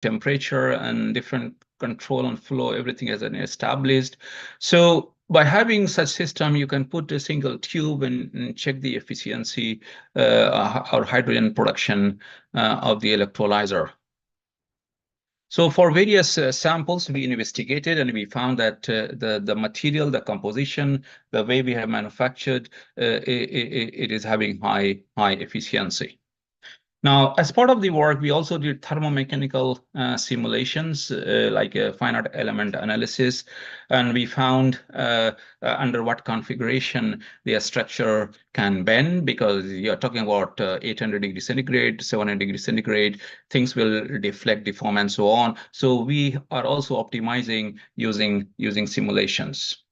temperature and different control and flow, everything has been established. So by having such system, you can put a single tube and check the efficiency or hydrogen production of the electrolyzer. So for various samples, we investigated and we found that the material, the composition, the way we have manufactured, it is having high efficiency. Now, as part of the work, we also did thermomechanical simulations, like a finite element analysis, and we found under what configuration the structure can bend, because you're talking about 800 degrees centigrade, 700 degrees centigrade, things will deflect, deform, and so on. So we are also optimizing using simulations.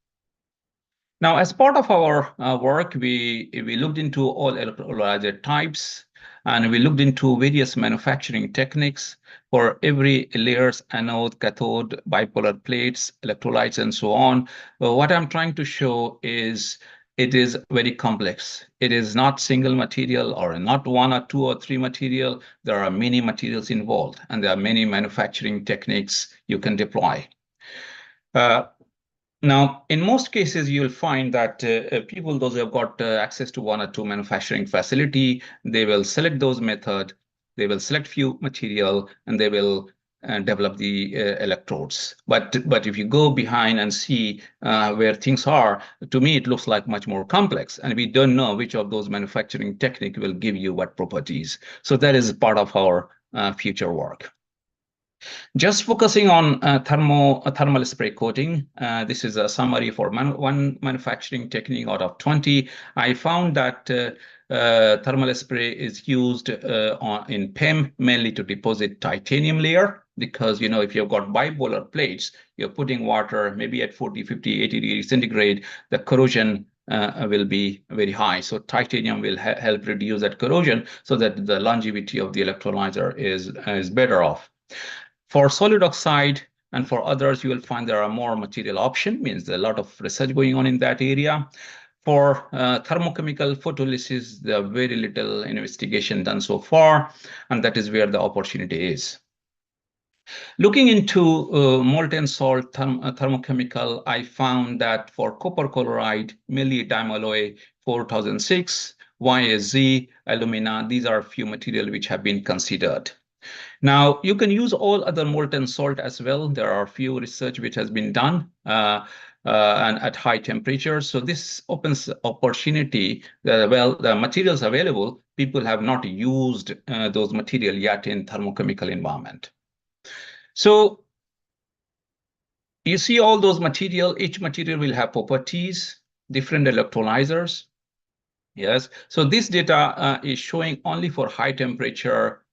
Now, as part of our work, we looked into all electrolyzer types, and we looked into various manufacturing techniques for every layers, anode, cathode, bipolar plates, electrolytes, and so on. What I'm trying to show is it is very complex. It is not single material or not one or two or three material. There are many materials involved, and there are many manufacturing techniques you can deploy. Now, in most cases, you'll find that people, those who have got access to one or two manufacturing facility, they will select those method, they will select few material, and they will develop the electrodes. But if you go behind and see where things are, to me, it looks like much more complex. And we don't know which of those manufacturing technique will give you what properties. So that is part of our future work. Just focusing on thermal spray coating, this is a summary for one manufacturing technique out of 20. I found that thermal spray is used in PEM mainly to deposit titanium layer, because if you've got bipolar plates, you're putting water maybe at 40, 50, 80 degrees centigrade, the corrosion will be very high. So titanium will help reduce that corrosion so that the longevity of the electrolyzer is better off. For solid oxide and for others, you will find there are more material option, means there are a lot of research going on in that area. For thermochemical photolysis, there are very little investigation done so far, and that is where the opportunity is. Looking into molten salt thermochemical, I found that for copper chloride, mainly dimalloy 4006, YSZ, alumina, these are a few materials which have been considered. Now, you can use all other molten salt as well. There are a few research which has been done and at high temperatures. So this opens opportunity. Well, the materials available, people have not used those materials yet in thermochemical environment. So you see all those material, each material will have properties, different electrolyzers. Yes, so this data is showing only for high temperature,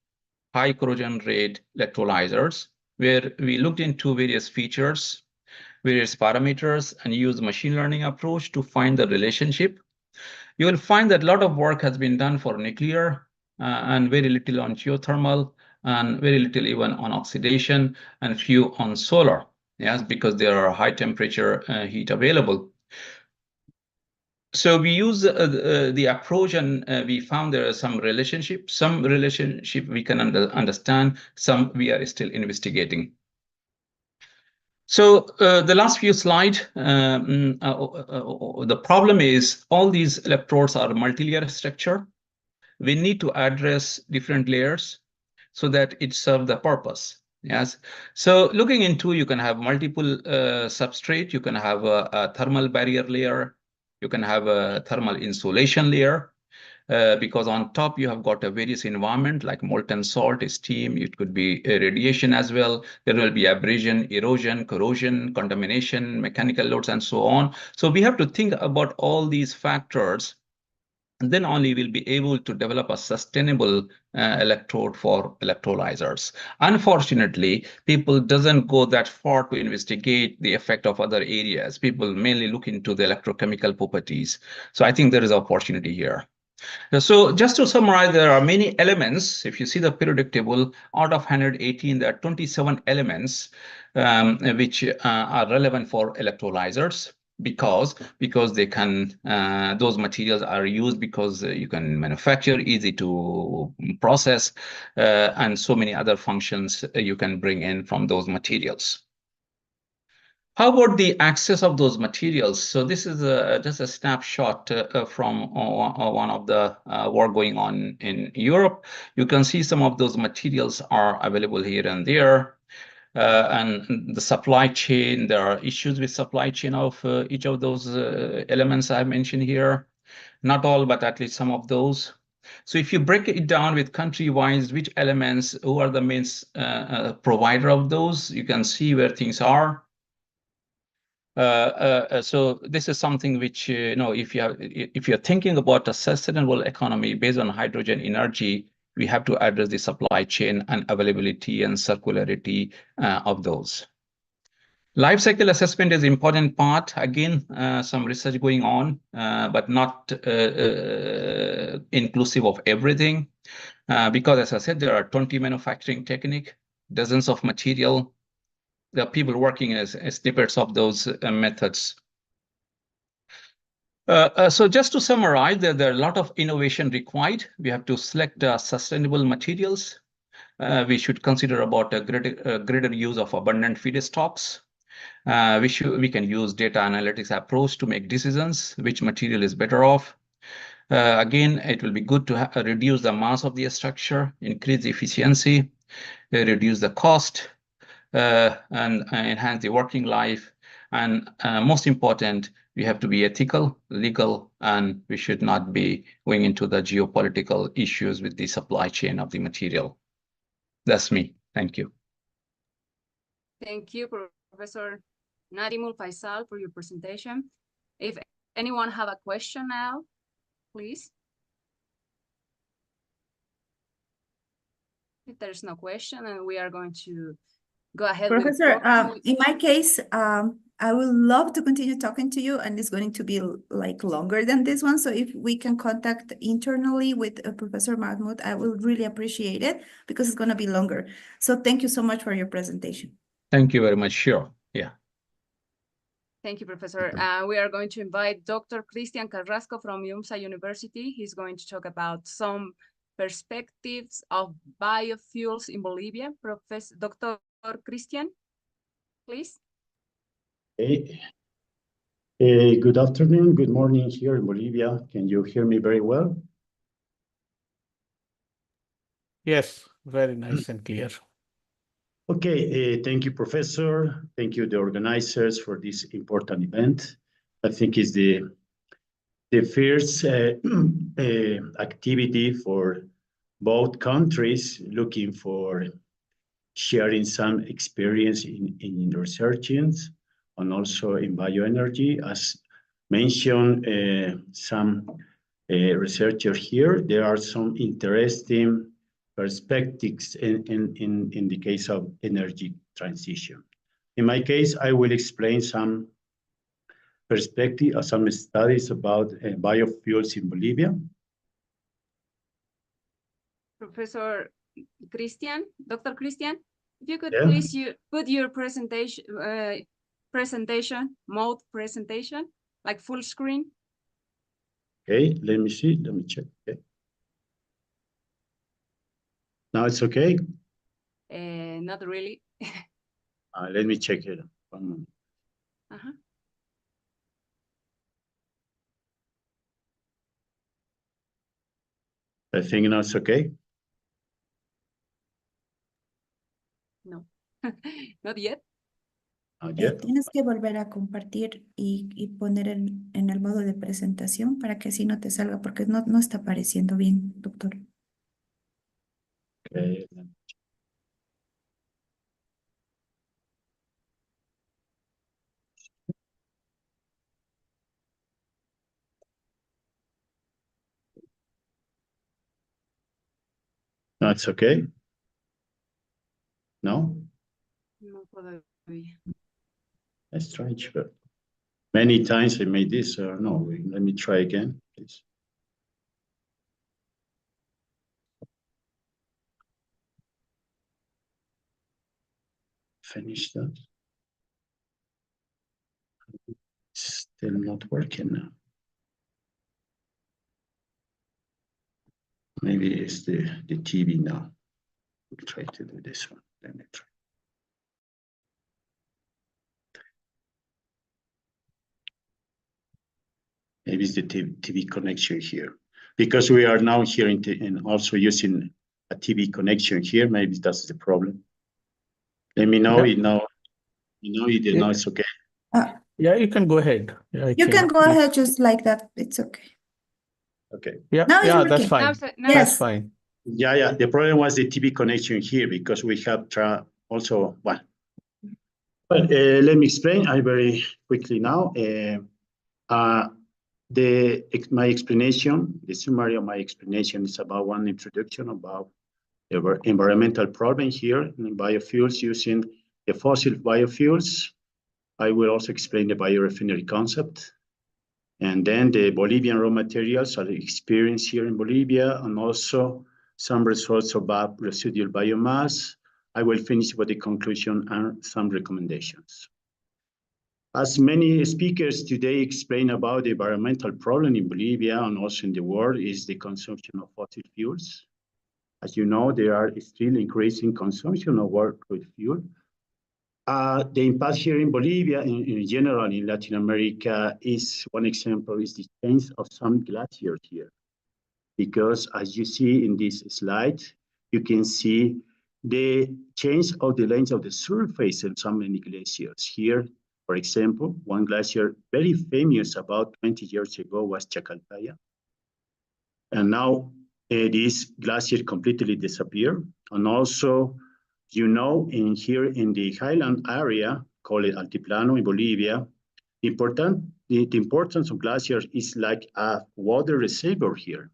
high corrosion rate electrolyzers, where we looked into various features, various parameters, and used machine learning approach to find the relationship. You will find that a lot of work has been done for nuclear and very little on geothermal and very little even on oxidation and few on solar, yes, because there are high temperature heat available. So we use the approach, and we found there are some relationship. Some relationship we can understand, some we are still investigating. So the last few slides, the problem is all these electrodes are multi-layer structure. We need to address different layers so that it serves the purpose. Yes. So looking into, you can have multiple substrate. You can have a thermal barrier layer. You can have a thermal insulation layer, because on top you have got a various environment like molten salt, steam, it could be radiation as well. There will be abrasion, erosion, corrosion, contamination, mechanical loads, and so on. So we have to think about all these factors, and then only we'll be able to develop a sustainable electrode for electrolyzers. Unfortunately, people doesn't go that far to investigate the effect of other areas. People mainly look into the electrochemical properties. So I think there is opportunity here. So just to summarize, there are many elements. If you see the periodic table, out of 118, there are 27 elements which are relevant for electrolyzers. because they can those materials are used because you can manufacture, easy to process, and so many other functions you can bring in from those materials. How about the access of those materials? So this is just a snapshot from one of the work going on in Europe. You can see some of those materials are available here and there. And the supply chain, there are issues with supply chain of each of those elements I mentioned here. Not all, but at least some of those. So if you break it down with country-wise, which elements, who are the main provider of those, you can see where things are. So this is something which, if you're thinking about a sustainable economy based on hydrogen energy, we have to address the supply chain and availability and circularity of those. Life cycle assessment is an important part. Again, some research going on, but not inclusive of everything. Because as I said, there are 20 manufacturing techniques, dozens of material. There are people working as snippets of those methods. So just to summarize, there are a lot of innovation required. We have to select sustainable materials. We should consider about a greater use of abundant feedstocks. We can use data analytics approach to make decisions, which material is better off. Again, it will be good to reduce the mass of the structure, increase the efficiency, reduce the cost, and enhance the working life. And most important, we have to be ethical, legal, and we should not be going into the geopolitical issues with the supply chain of the material. That's me. Thank you. Thank you, Professor Nadimul Faisal, for your presentation. If anyone have a question now, please. If there's no question, and we are going to go ahead. Professor, in my case, I would love to continue talking to you, and it's going to be like longer than this one. So if we can contact internally with Professor Mahmoud, I will really appreciate it because it's going to be longer. So thank you so much for your presentation. Thank you very much. Sure. Yeah. Thank you, Professor. We are going to invite Dr. Cristian Carrasco from UMSA University. He's going to talk about some perspectives of biofuels in Bolivia. Professor Dr. Cristian, please. Hey. Good afternoon, good morning here in Bolivia. Can you hear me very well? Yes, very nice and clear. Okay, thank you, Professor. Thank you, the organizers, for this important event. I think it's the first activity for both countries looking for sharing some experience in researching and also in bioenergy. As mentioned, some researchers here, there are some interesting perspectives in the case of energy transition. In my case, I will explain some perspective or some studies about biofuels in Bolivia. Professor Cristian, Dr. Cristian, if you could please put your presentation mode presentation, like full screen. Okay, let me see, let me check. Okay. Now it's okay? Not really. Let me check it. 1 moment. I think now it's okay. No, not yet. Not yet. Tienes que volver a compartir y poner en el modo de presentación para que así no te salga, porque no está apareciendo bien, doctor. Okay. No, it's okay. No? No todavía. That's strange, but many times I made this. No, let me try again, please. Finish that. still not working now. Maybe it's the TV now. We'll try to do this one. Let me try. Maybe it's the TV connection here, because we are now here and also using a TV connection here. Maybe that's the problem. Let me know. Yeah. Now it's okay. Yeah, you can go ahead. Yeah, I You can think go ahead just like that. It's okay. Okay. Yeah, Now it's yeah, that's working. fine. Now Yes. That's fine. Yeah. The problem was the TV connection here because we have also one. But let me explain. I very quickly now. My explanation, the summary of my explanation is about one introduction about the environmental problem here in biofuels using the fossil biofuels. I will also explain the biorefinery concept. And then the Bolivian raw materials are the experience here in Bolivia, and also some results about residual biomass. I will finish with the conclusion and some recommendations. As many speakers today explain about the environmental problem in Bolivia and also in the world is the consumption of fossil fuels. As you know, there are still increasing consumption of world-crude fuel. The impact here in Bolivia, in general, in Latin America, is one example is the change of some glaciers here. Because as you see in this slide, you can see the change of the length of the surface of so many glaciers. Here, for example, one glacier very famous about 20 years ago was Chacaltaya. And now this glacier completely disappeared. And also, you know, here in the highland area, called Altiplano in Bolivia, the importance of glaciers is like a water reservoir here.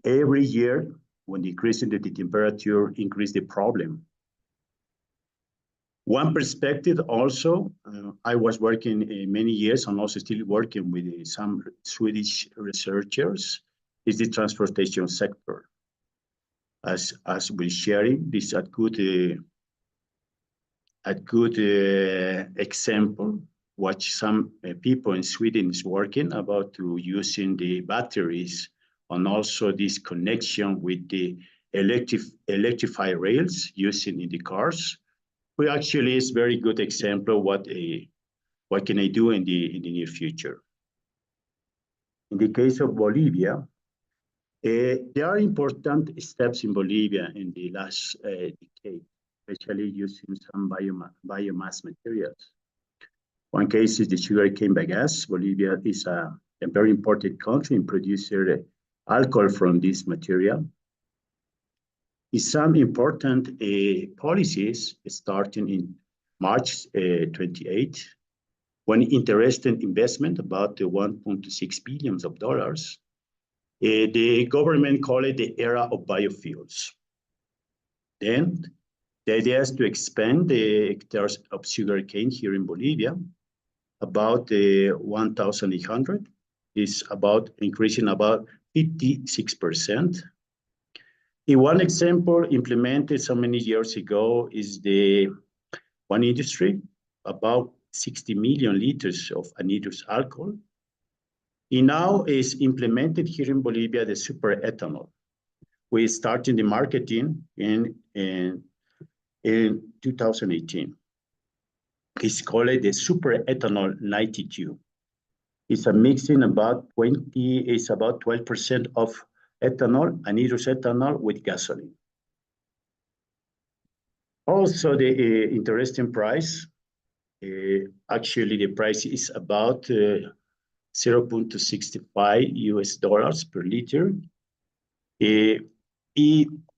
Every year, when decreasing the temperature, increase the problem. One perspective also, I was working many years and also still working with some Swedish researchers, is the transportation sector. As we're sharing, this is a good example what some people in Sweden is working about to using the batteries and also this connection with the electrified rails using in the cars. We actually is very good example what can I do in the near future. In the case of Bolivia, there are important steps in Bolivia in the last decade, especially using some biomass materials. One case is the sugarcane bagasse. Bolivia is a very important country in producing alcohol from this material. Is some important policies starting in March 28, when interested investment about $1.6 billion. The government called it the era of biofuels. Then the idea is to expand the hectares of sugarcane here in Bolivia, about 1,800, is about increasing about 56%. In one example implemented so many years ago is the one industry, about 60 million liters of anhydrous alcohol. And now is implemented here in Bolivia, the super ethanol. We started the marketing in 2018. It's called the Super Ethanol 92. It's a mixing about 12% of ethanol, anhydrous ethanol with gasoline. Also, the interesting price, actually the price is about $0.65 per liter.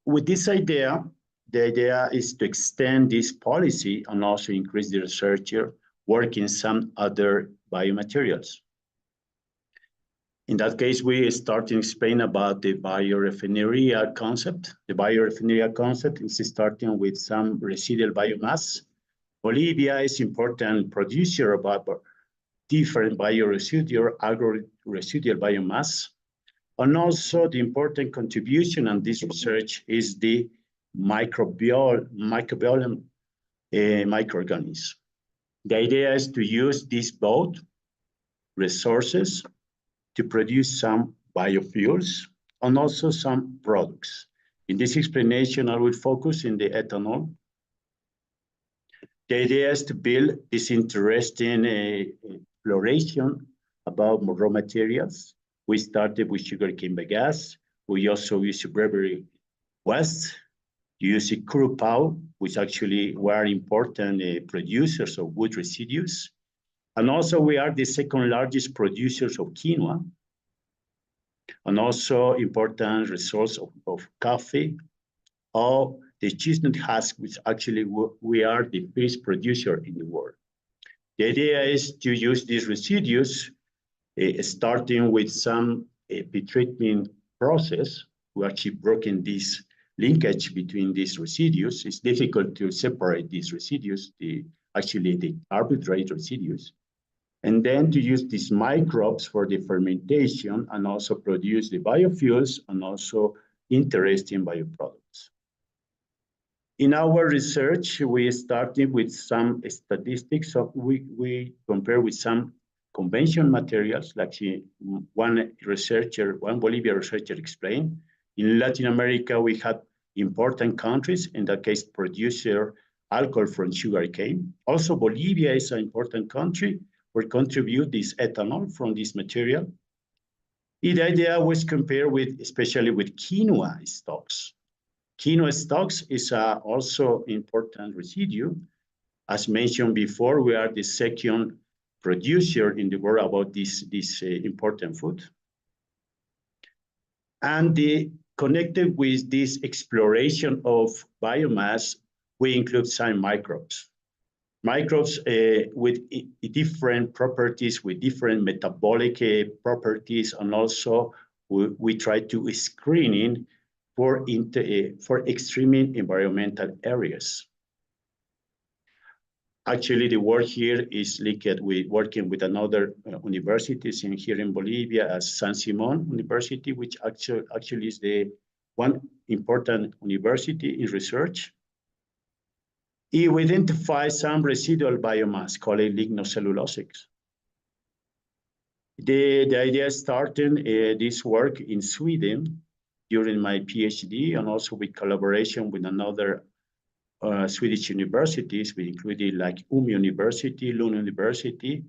With this idea, the idea is to extend this policy and also increase the research work in some other biomaterials. In that case, we start to explain about the biorefinery concept. The biorefinery concept is starting with some residual biomass. Bolivia is important producer of different bioresidual, agro-residual biomass. And also the important contribution on this research is the microbiome microorganisms. The idea is to use this both resources to produce some biofuels and also some products. In this explanation, I will focus in the ethanol. The idea is to build this interesting exploration about raw materials. We started with sugarcane bagasse. We also use Brewery West. You use Curacao, which actually were important producers of wood residues. And also we are the second largest producers of quinoa, and also important resource of coffee, or the chestnut husk, which actually we are the first producer in the world. The idea is to use these residues, starting with some pretreatment process. We actually broken this linkage between these residues. It's difficult to separate these residues, actually the carbohydrate residues. And then to use these microbes for the fermentation and also produce the biofuels and also interesting bioproducts. In our research, we started with some statistics. So we compare with some conventional materials, like one Bolivia researcher explained. In Latin America, we had important countries, in that case, producer alcohol from sugarcane. Also, Bolivia is an important country where contribute this ethanol from this material. The idea was compare with, especially with quinoa stocks. Quinoa stocks is also important residue. As mentioned before, we are the second producer in the world about this important food. And connected with this exploration of biomass, we include some microbes. Microbes with different properties, with different metabolic properties, and also we try to screening for extreme environmental areas. Actually, the work here is linked with working with another universities here in Bolivia, as San Simon University, which actually is the one important university in research. We identify some residual biomass called lignocellulosics. The idea started this work in Sweden during my PhD, and also with collaboration with another Swedish universities, we included like Umeå University, Lund University.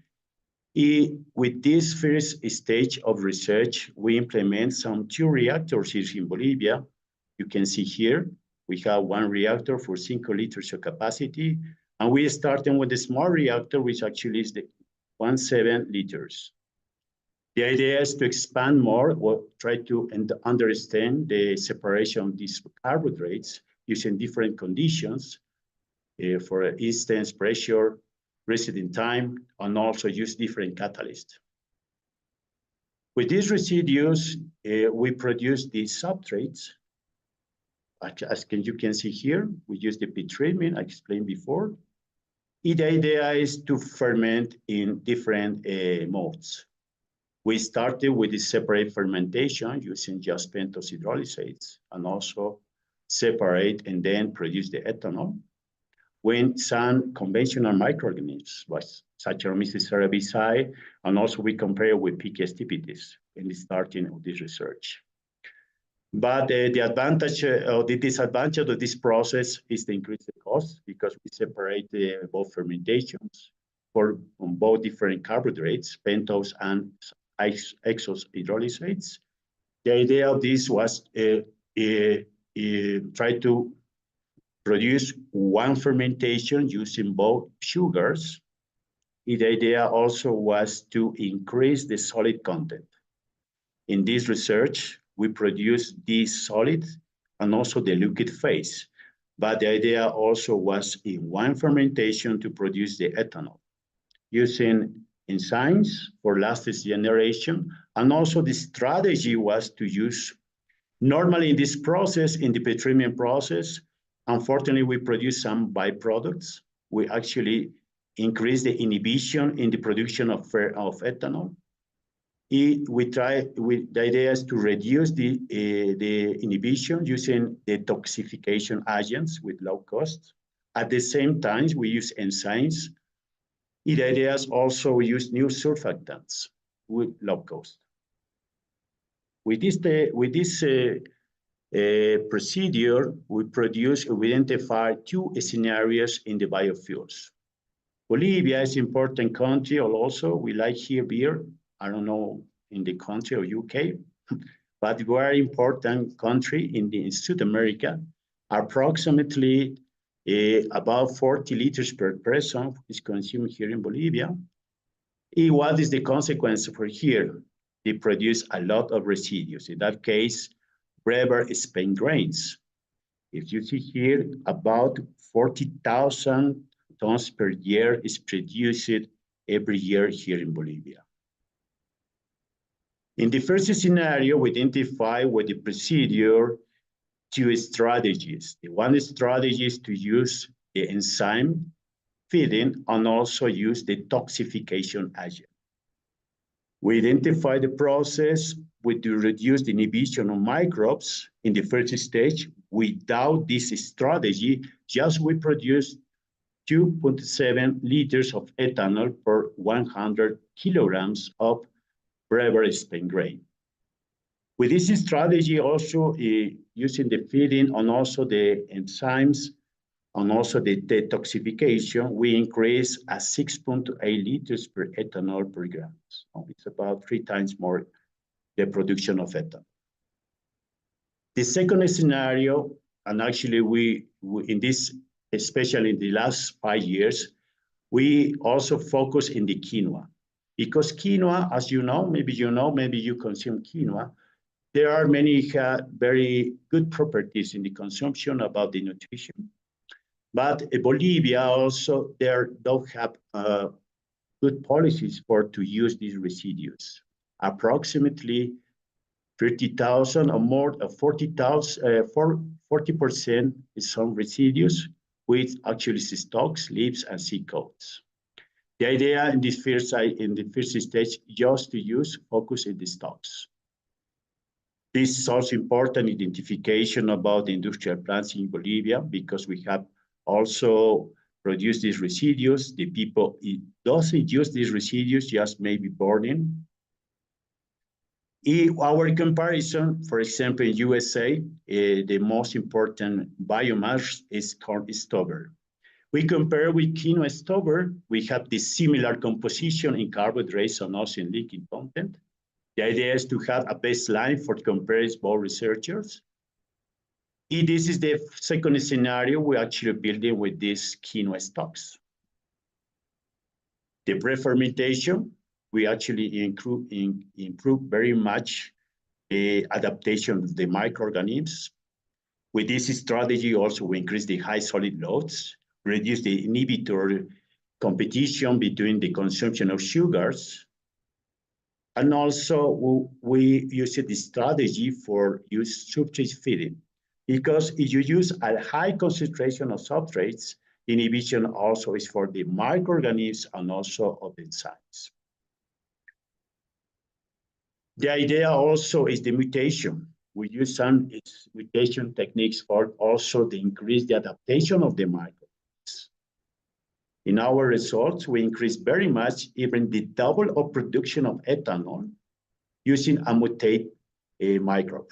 With this first stage of research, we implement some 2 reactors here in Bolivia. You can see here, we have 1 reactor for 5 liters of capacity, and we started with a small reactor, which actually is the 17 liters. The idea is to expand more, or try to understand the separation of these carbohydrates using different conditions, for instance, pressure, residence time, and also use different catalysts. With these residues, we produce these substrates. As you can see here, we use the pretreatment I explained before. The idea is to ferment in different modes. We started with the separate fermentation using just pentose hydrolysates, and also separate and then produce the ethanol. When some conventional microorganisms, such as Mrs. cerevisiae, and also we compare with P. stipendis in the starting of this research. But the advantage or the disadvantage of this process is to increase the cost, because we separate both fermentations on both different carbohydrates, pentose and exose hydrolysates. The idea of this was try to produce 1 fermentation using both sugars. The idea also was to increase the solid content. In this research, we produce this solid and also the liquid phase. But the idea also was in 1 fermentation to produce the ethanol, using enzymes for last generation. And also the strategy was to use, normally in this process, in the pretreatment process, unfortunately, we produce some byproducts. We actually increase the inhibition in the production of ethanol. The idea is to reduce the inhibition using detoxification agents with low cost. At the same time, we use enzymes The idea is also use new surfactants with low cost. With this procedure, we identify two scenarios in the biofuels. Bolivia is an important country, also we like here beer. I don't know in the country of UK, but very important country in South America. Approximately about 40 liters per person is consumed here in Bolivia. And what is the consequence for here? They produce a lot of residues. In that case, Breber Spain grains. If you see here, about 40,000 tons per year is produced every year here in Bolivia. In the first scenario, we identify with the procedure two strategies. The one strategy is to use the enzyme feeding and also use the toxification agent. We identify the process with to reduce the inhibition of microbes in the first stage. Without this strategy, just we produce 2.7 liters of ethanol per 100 kilograms of Breber Spain grain. With this strategy, also using the feeding and also the enzymes and also the detoxification, we increase a 6.8 liters per ethanol per gram. So it's about 3 times more the production of ethanol. The second scenario, and actually we in this, especially in the last 5 years, we also focus in the quinoa. Because quinoa, as you know, maybe you consume quinoa, there are many very good properties in the consumption about the nutrition. But Bolivia also, don't have good policies to use these residues. Approximately 30,000 or more, 40% is some residues, with actually stalks, leaves, and seed coats. The idea in this first stage, just to focus in the stalks. This is also important identification about the industrial plants in Bolivia, because we have also produced these residues. The people doesn't use these residues, just maybe burning. In our comparison, for example, in USA, the most important biomass is corn stubble. We compare with quinoa stubble, we have this similar composition in carbohydrates and also in liquid content. The idea is to have a baseline for comparison both researchers. And this is the second scenario we're actually building with these quinoa stocks. The pre-fermentation, we actually improve very much the adaptation of the microorganisms. With this strategy, also we increase the high solid loads, reduce the inhibitor competition between the consumption of sugars. And also we use the strategy for substrate feeding, because if you use a high concentration of substrates, inhibition also is for the microorganisms and also of the enzymes. The idea also is the mutation. We use some mutation techniques for also to increase the adaptation of the microbes. In our results, we increase very much, even the double of production of ethanol using a mutate microbe.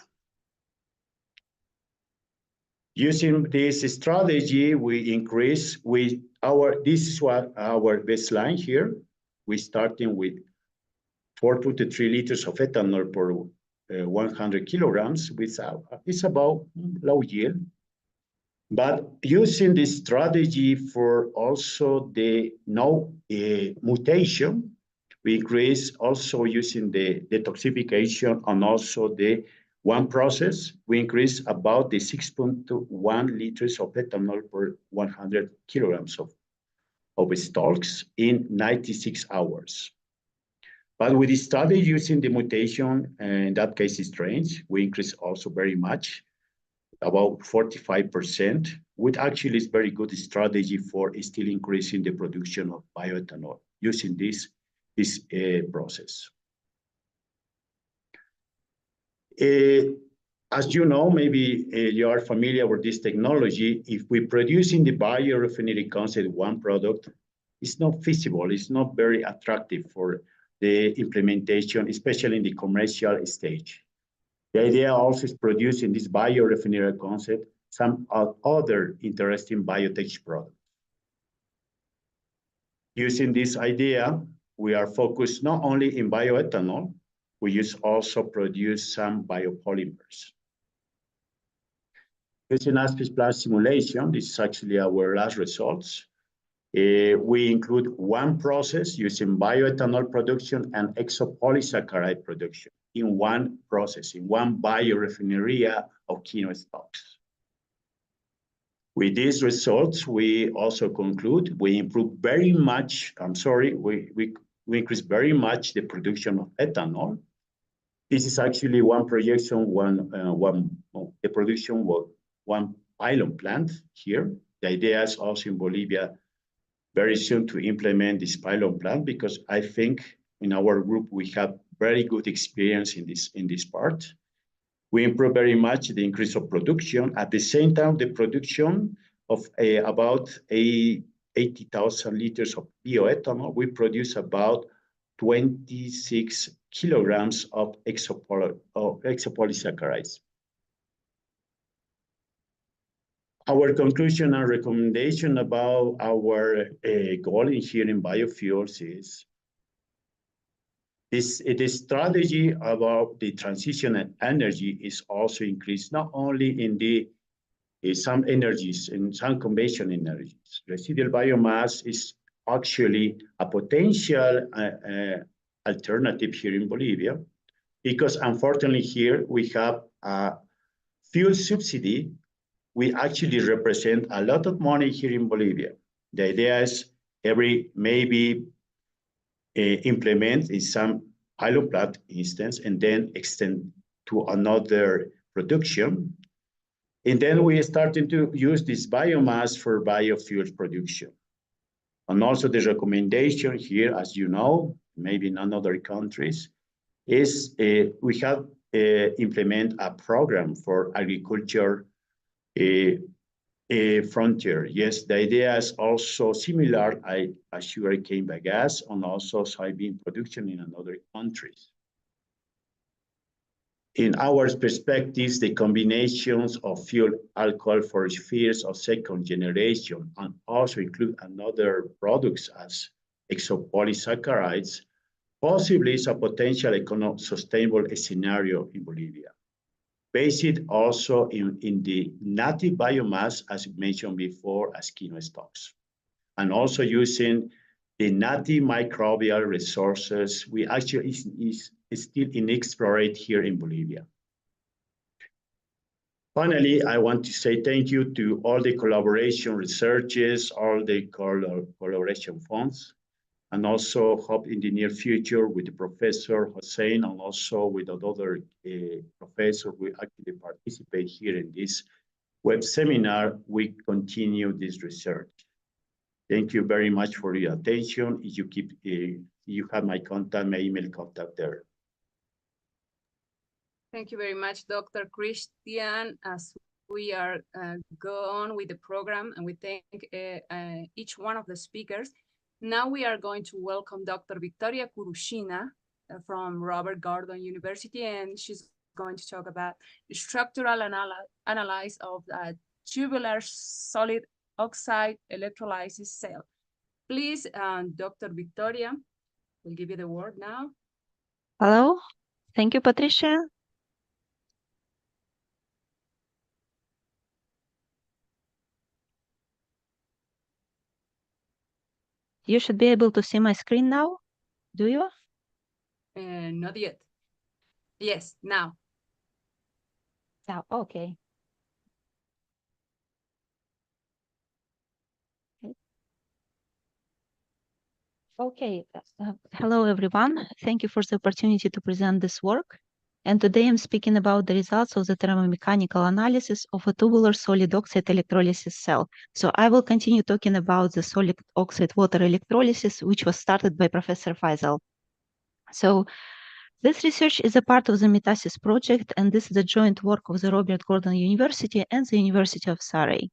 Using this strategy, we increase this is what our baseline here. We're starting with 4.3 liters of ethanol per 100 kilograms, which is about low yield. But using this strategy for also the no mutation, we increase also using the detoxification and also the one process, we increase about the 6.1 liters of ethanol per 100 kilograms of stalks in 96 hours. But with the study using the mutation, in that case strains, we increase also very much, about 45%, which actually is very good strategy for still increasing the production of bioethanol using this process. As you know, maybe you are familiar with this technology. If we produce in the biorefinery concept one product, it's not feasible. It's not very attractive for the implementation, especially in the commercial stage. The idea also is producing this biorefinery concept, some other interesting biotech products. Using this idea, we are focused not only in bioethanol, we also produce some biopolymers. Using ASPIS Plus simulation, this is actually our last results. We include one process using bioethanol production and exopolysaccharide production in one process, in one biorefineria of Kino stocks. With these results, we also conclude we improve very much, we increase very much the production of ethanol. This is actually one projection, the production of one pilot plant here. The idea is also in Bolivia very soon to implement this pilot plant, because I think in our group we have very good experience in this part. We improve very much the increase of production. At the same time, the production of about 80,000 liters of bioethanol, we produce about 26 kilograms of exopolysaccharides. Our conclusion and recommendation about our goal here in biofuels is the strategy about the transition and energy is also increased, not only in some energies, in some conventional energies. Residual biomass is actually a potential alternative here in Bolivia, because unfortunately here we have a fuel subsidy. We actually represent a lot of money here in Bolivia. The idea is implement in some pilot plant instance and then extend to another production. And then we are starting to use this biomass for biofuels production. And also the recommendation here, as you know, maybe in other countries, is we have implement a program for agriculture frontier. Yes, the idea is also similar as sugarcane bagasse and also soybean production in other countries. In our perspectives, the combinations of fuel alcohol for spheres of second generation and also include another products as exopolysaccharides possibly is a potential sustainable scenario in Bolivia. Based also in the native biomass, as mentioned before, as Kino stocks. And also using the native microbial resources, we actually is still inexplored here in Bolivia. Finally, I want to say thank you to all the collaboration researchers, all the collaboration funds, and also hope in the near future with the Professor Hossein and also with other professors we actually participate here in this web seminar, we continue this research. Thank you very much for your attention. If you have my contact, my email contact there. Thank you very much, Dr. Christian. As we are go on with the program, and we thank each one of the speakers. Now we are going to welcome Dr. Victoria Kurushina from Robert Gordon University, and she's going to talk about structural analysis of tubular solid oxide electrolysis cell. Please, Dr. Victoria, we'll give you the word now. Hello, thank you, Patricia. You should be able to see my screen now. Do you? Not yet. Yes, now. Now, okay. Okay, hello everyone. Thank you for the opportunity to present this work. And today I'm speaking about the results of the thermomechanical analysis of a tubular solid oxide electrolysis cell. So I will continue talking about the solid oxide water electrolysis, which was started by Professor Faisal. So this research is a part of the METASIS project, and this is a joint work of the Robert Gordon University and the University of Surrey.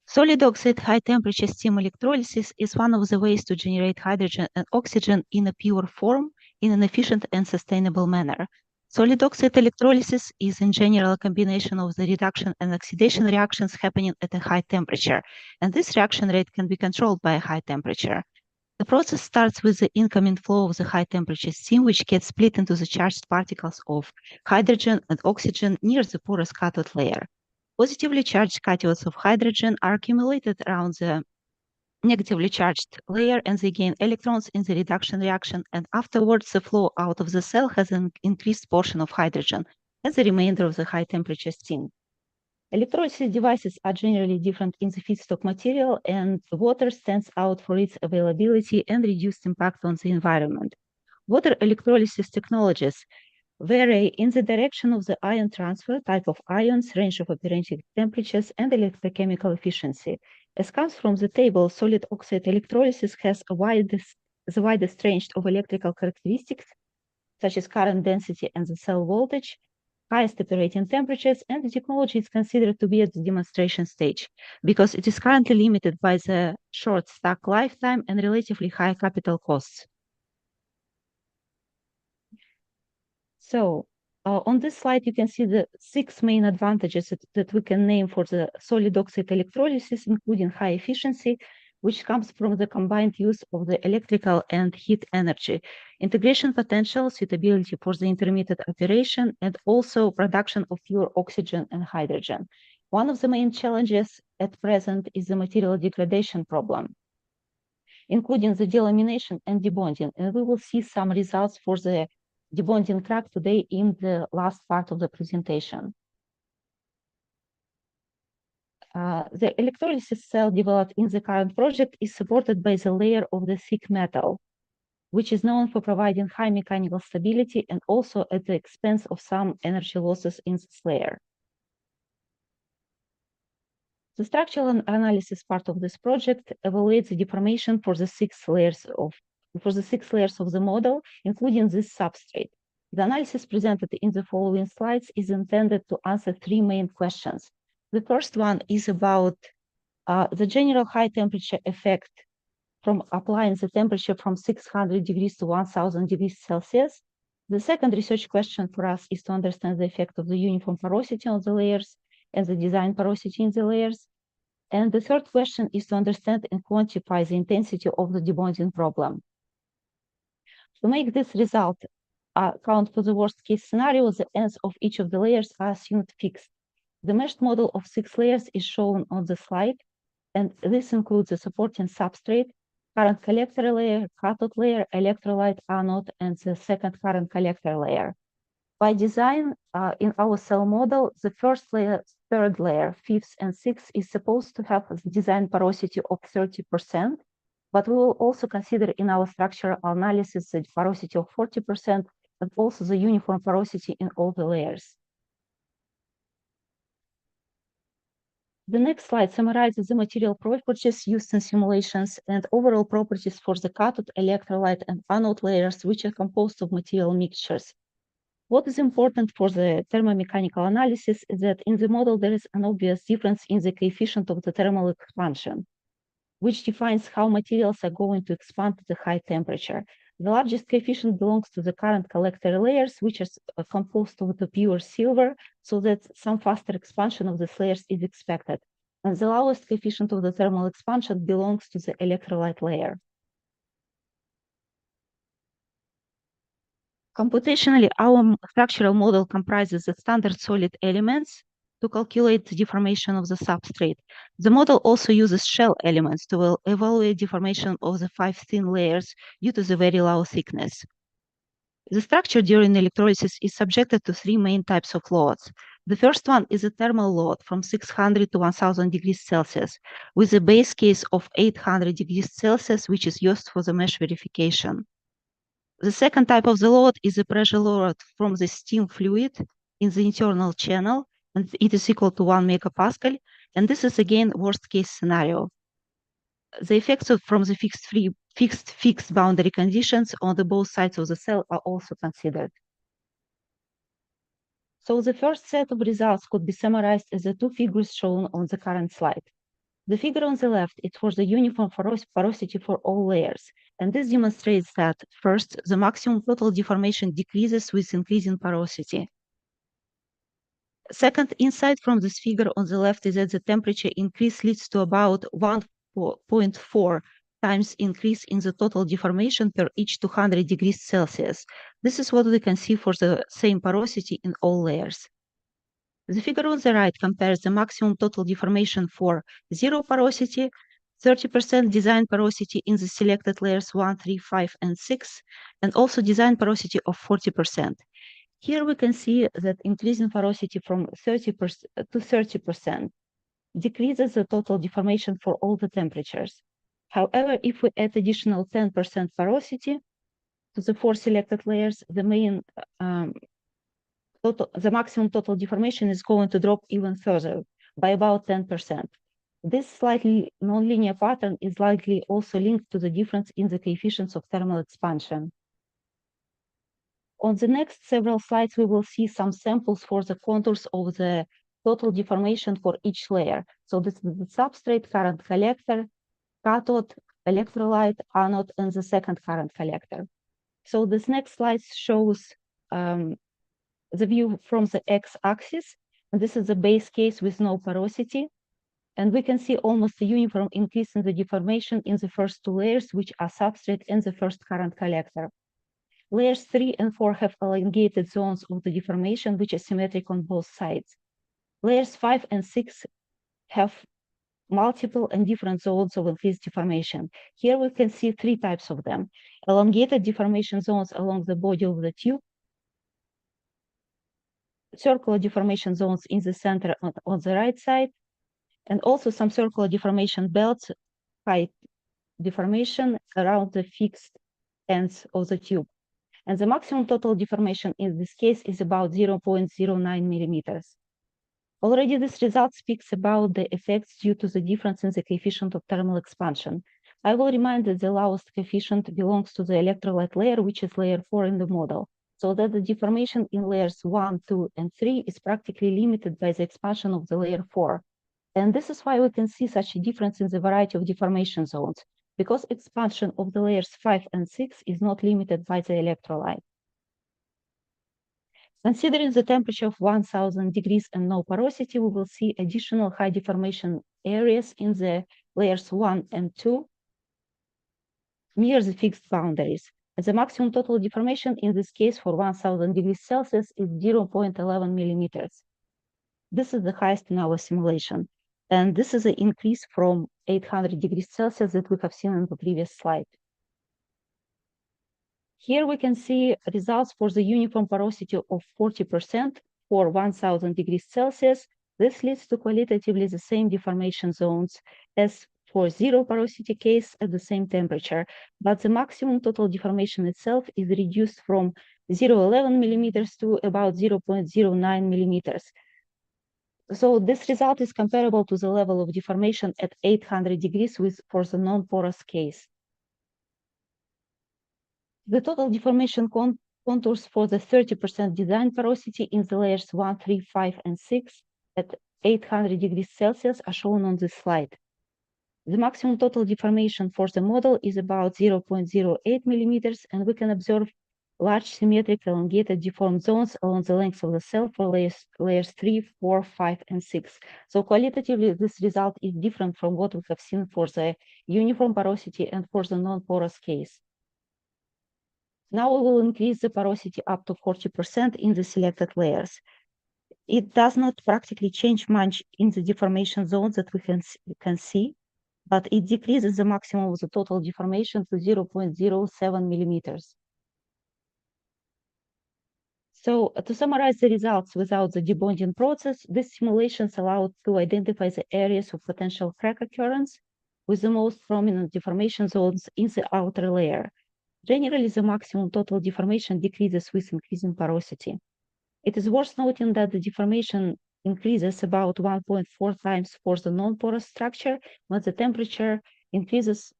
Solid oxide high temperature steam electrolysis is one of the ways to generate hydrogen and oxygen in a pure form in an efficient and sustainable manner. Solid oxide electrolysis is in general a combination of the reduction and oxidation reactions happening at a high temperature, and this reaction rate can be controlled by a high temperature. The process starts with the incoming flow of the high temperature steam, which gets split into the charged particles of hydrogen and oxygen near the porous cathode layer. Positively charged cations of hydrogen are accumulated around the negatively charged layer and they gain electrons in the reduction reaction, and afterwards the flow out of the cell has an increased portion of hydrogen and the remainder of the high temperature steam. Electrolysis devices are generally different in the feedstock material, and water stands out for its availability and reduced impact on the environment. Water electrolysis technologies vary in the direction of the ion transfer, type of ions, range of operating temperatures, and electrochemical efficiency. As comes from the table, solid oxide electrolysis has the widest range of electrical characteristics, such as current density and the cell voltage, highest operating temperatures, and the technology is considered to be at the demonstration stage because it is currently limited by the short stack lifetime and relatively high capital costs. So on this slide, you can see the 6 main advantages that we can name for the solid oxide electrolysis, including high efficiency, which comes from the combined use of the electrical and heat energy, integration potential, suitability for the intermittent operation, and also production of pure oxygen and hydrogen. One of the main challenges at present is the material degradation problem, including the delamination and debonding, and we will see some results for the debonding crack today in the last part of the presentation. The electrolysis cell developed in the current project is supported by the layer of the thick metal, which is known for providing high mechanical stability and also at the expense of some energy losses in this layer. The structural analysis part of this project evaluates the deformation for the 6 layers of the model, including this substrate. The analysis presented in the following slides is intended to answer 3 main questions. The first one is about the general high temperature effect from applying the temperature from 600 degrees to 1000 degrees Celsius. The second research question for us is to understand the effect of the uniform porosity on the layers and the design porosity in the layers. And the third question is to understand and quantify the intensity of the debonding problem. To make this result account for the worst case scenario, the ends of each of the layers are assumed fixed. The meshed model of 6 layers is shown on the slide, and this includes the supporting substrate, current collector layer, cathode layer, electrolyte anode, and the second current collector layer. By design, in our cell model, the first layer, third layer, fifth, and sixth is supposed to have a design porosity of 30%, but we will also consider in our structural analysis the porosity of 40% and also the uniform porosity in all the layers. The next slide summarizes the material properties used in simulations and overall properties for the cathode, electrolyte, and anode layers, which are composed of material mixtures. What is important for the thermomechanical analysis is that in the model there is an obvious difference in the coefficient of the thermal expansion, which defines how materials are going to expand at a high temperature. The largest coefficient belongs to the current collector layers, which are composed of the pure silver, so that some faster expansion of these layers is expected. And the lowest coefficient of the thermal expansion belongs to the electrolyte layer. Computationally, our structural model comprises the standard solid elements to calculate the deformation of the substrate. The model also uses shell elements to evaluate deformation of the 5 thin layers due to the very low thickness. The structure during electrolysis is subjected to 3 main types of loads. The first one is a thermal load from 600 to 1000 degrees Celsius, with a base case of 800 degrees Celsius, which is used for the mesh verification. The second type of the load is a pressure load from the steam fluid in the internal channel, and it is equal to 1 megapascal, and this is again worst case scenario. The effects from the fixed boundary conditions on the both sides of the cell are also considered. So the first set of results could be summarized as the 2 figures shown on the current slide. The figure on the left is for the uniform porosity for all layers. And this demonstrates that, first, the maximum total deformation decreases with increasing porosity. Second insight from this figure on the left is that the temperature increase leads to about 1.4 times increase in the total deformation per each 200 degrees Celsius. This is what we can see for the same porosity in all layers. The figure on the right compares the maximum total deformation for zero porosity, 30% design porosity in the selected layers 1, 3, 5, and 6, and also design porosity of 40%. Here we can see that increasing porosity from 30% to 30% decreases the total deformation for all the temperatures. However, if we add additional 10% porosity to the 4 selected layers, the maximum total deformation is going to drop even further by about 10%. This slightly nonlinear pattern is likely also linked to the difference in the coefficients of thermal expansion. On the next several slides, we will see some samples for the contours of the total deformation for each layer. So this is the substrate, current collector, cathode, electrolyte, anode, and the second current collector. So this next slide shows the view from the x-axis. And this is the base case with no porosity. And we can see almost a uniform increase in the deformation in the first 2 layers, which are substrate and the first current collector. Layers 3 and 4 have elongated zones of the deformation, which are symmetric on both sides. Layers 5 and 6 have multiple and different zones of increased deformation. Here we can see 3 types of them. Elongated deformation zones along the body of the tube, circular deformation zones in the center on the right side, and also some circular deformation belts, high deformation around the fixed ends of the tube. And the maximum total deformation in this case is about 0.09 millimeters. Already this result speaks about the effects due to the difference in the coefficient of thermal expansion. I will remind that the lowest coefficient belongs to the electrolyte layer, which is layer 4 in the model, so that the deformation in layers 1, 2, and 3 is practically limited by the expansion of the layer 4. And this is why we can see such a difference in the variety of deformation zones, because expansion of the layers 5 and 6 is not limited by the electrolyte. Considering the temperature of 1000 degrees and no porosity, we will see additional high deformation areas in the layers 1 and 2 near the fixed boundaries. And the maximum total deformation in this case for 1000 degrees Celsius is 0.11 millimeters. This is the highest in our simulation. And this is an increase from 800 degrees Celsius that we have seen in the previous slide. Here we can see results for the uniform porosity of 40% for 1000 degrees Celsius. This leads to qualitatively the same deformation zones as for zero porosity case at the same temperature, but the maximum total deformation itself is reduced from 0.11 millimeters to about 0.09 millimeters. So this result is comparable to the level of deformation at 800 degrees for the non-porous case. The total deformation contours for the 30% design porosity in the layers 1, 3, 5, and 6 at 800 degrees Celsius are shown on this slide. The maximum total deformation for the model is about 0.08 millimeters, and we can observe large symmetric elongated deformed zones along the length of the cell for layers 3, 4, 5, and 6. So qualitatively, this result is different from what we have seen for the uniform porosity and for the non-porous case. Now we will increase the porosity up to 40% in the selected layers. It does not practically change much in the deformation zones that we can see, but it decreases the maximum of the total deformation to 0.07 millimeters. So to summarize the results without the debonding process, these simulations allowed to identify the areas of potential crack occurrence with the most prominent deformation zones in the outer layer. Generally, the maximum total deformation decreases with increasing porosity. It is worth noting that the deformation increases about 1.4 times for the non-porous structure when the temperature increases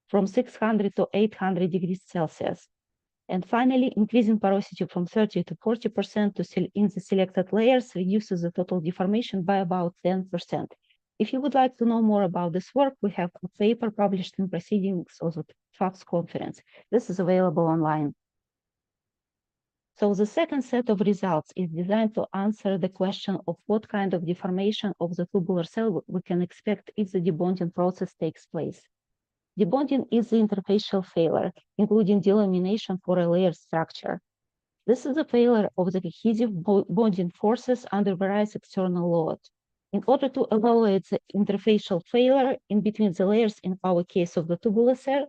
from 600 to 800 degrees Celsius. And finally, increasing porosity from 30 to 40% in the selected layers reduces the total deformation by about 10%. If you would like to know more about this work, we have a paper published in Proceedings of the FACS conference. This is available online. So the second set of results is designed to answer the question of what kind of deformation of the tubular cell we can expect if the debonding process takes place. Debonding is the interfacial failure, including delamination for a layered structure. This is a failure of the cohesive bonding forces under various external load. In order to evaluate the interfacial failure in between the layers, in our case of the tubular cell,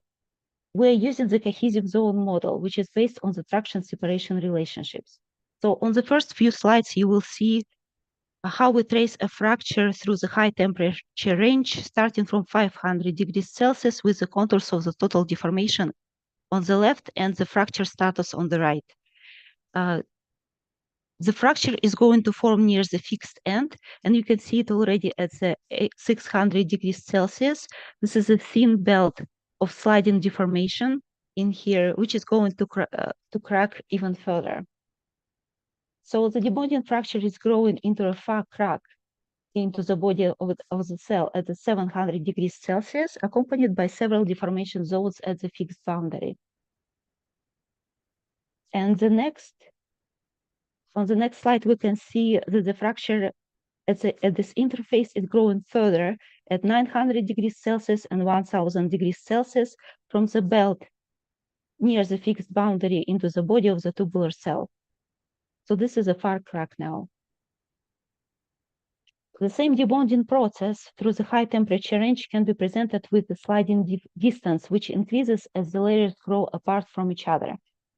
we're using the cohesive zone model, which is based on the traction separation relationships. So on the first few slides, you will see how we trace a fracture through the high temperature range, starting from 500 degrees Celsius with the contours of the total deformation on the left and the fracture status on the right. The fracture is going to form near the fixed end, and you can see it already at the 600 degrees Celsius. This is a thin belt of sliding deformation in here, which is going to crack even further. So the debonding fracture is growing into a far crack into the body of the cell at the 700 degrees Celsius, accompanied by several deformation zones at the fixed boundary. And on the next slide, we can see that the fracture at this interface is growing further at 900 degrees Celsius and 1000 degrees Celsius from the belt near the fixed boundary into the body of the tubular cell. So this is a far crack now. The same debonding process through the high temperature range can be presented with the sliding distance, which increases as the layers grow apart from each other.